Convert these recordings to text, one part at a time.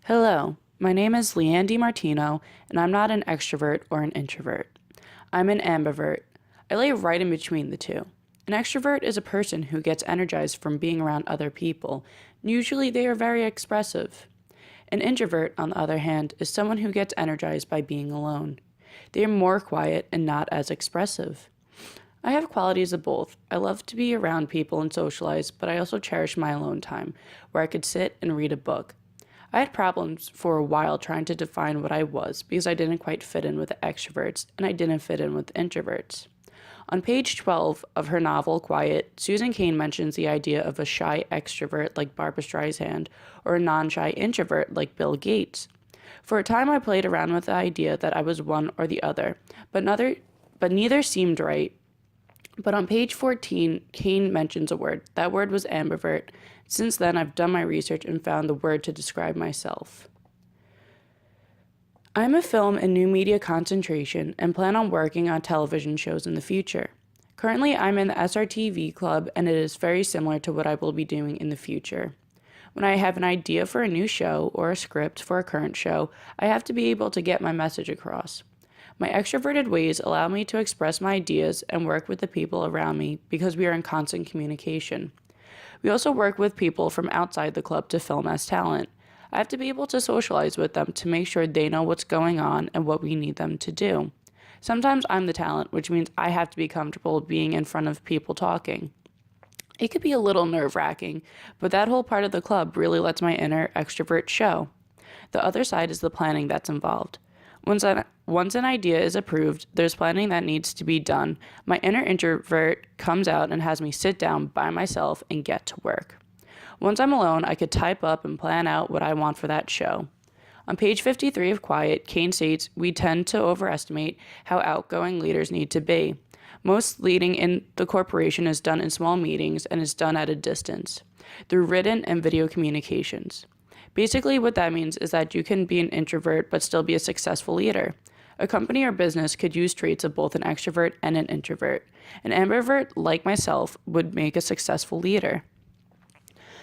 Hello, my name is Leanne DiMartino, and I'm not an extrovert or an introvert. I'm an ambivert. I lay right in between the two. An extrovert is a person who gets energized from being around other people. Usually they are very expressive. An introvert, on the other hand, is someone who gets energized by being alone. They are more quiet and not as expressive. I have qualities of both. I love to be around people and socialize, but I also cherish my alone time, where I could sit and read a book. I had problems for a while trying to define what I was because I didn't quite fit in with the extroverts and I didn't fit in with the introverts. On page 12 of her novel, Quiet, Susan Cain mentions the idea of a shy extrovert like Barbra Streisand or a non-shy introvert like Bill Gates. For a time, I played around with the idea that I was one or the other, but neither seemed right. But on page 14, Cain mentions a word. That word was ambivert. Since then, I've done my research and found the word to describe myself. I'm a film and new media concentration and plan on working on television shows in the future. Currently, I'm in the SRTV club, and it is very similar to what I will be doing in the future. When I have an idea for a new show or a script for a current show, I have to be able to get my message across. My extroverted ways allow me to express my ideas and work with the people around me because we are in constant communication. We also work with people from outside the club to film as talent. I have to be able to socialize with them to make sure they know what's going on and what we need them to do. Sometimes I'm the talent, which means I have to be comfortable being in front of people talking. It could be a little nerve-wracking, but that whole part of the club really lets my inner extrovert show. The other side is the planning that's involved. Once an idea is approved, there's planning that needs to be done. My inner introvert comes out and has me sit down by myself and get to work. Once I'm alone, I could type up and plan out what I want for that show. On page 53 of Quiet, Cain states, we tend to overestimate how outgoing leaders need to be. Most leading in the corporation is done in small meetings and is done at a distance, through written and video communications. Basically, what that means is that you can be an introvert but still be a successful leader. A company or business could use traits of both an extrovert and an introvert. An ambivert, like myself, would make a successful leader.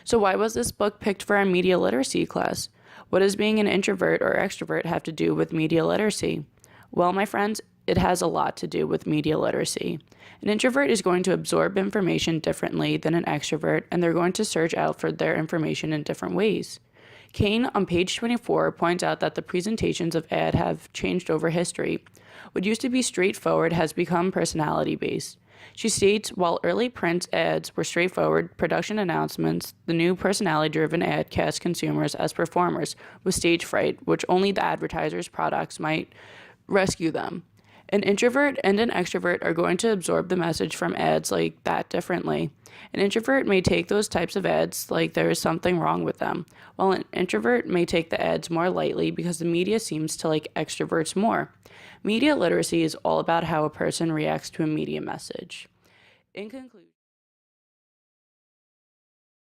So why was this book picked for our media literacy class? What does being an introvert or extrovert have to do with media literacy? Well, my friends, it has a lot to do with media literacy. An introvert is going to absorb information differently than an extrovert, and they're going to search out for their information in different ways. Cain, on page 24, points out that the presentations of ad have changed over history. What used to be straightforward has become personality-based. She states, while early print ads were straightforward production announcements, the new personality-driven ad cast consumers as performers with stage fright, which only the advertiser's products might rescue them. An introvert and an extrovert are going to absorb the message from ads like that differently. An introvert may take those types of ads like there is something wrong with them, while an introvert may take the ads more lightly because the media seems to like extroverts more. Media literacy is all about how a person reacts to a media message. In conclusion,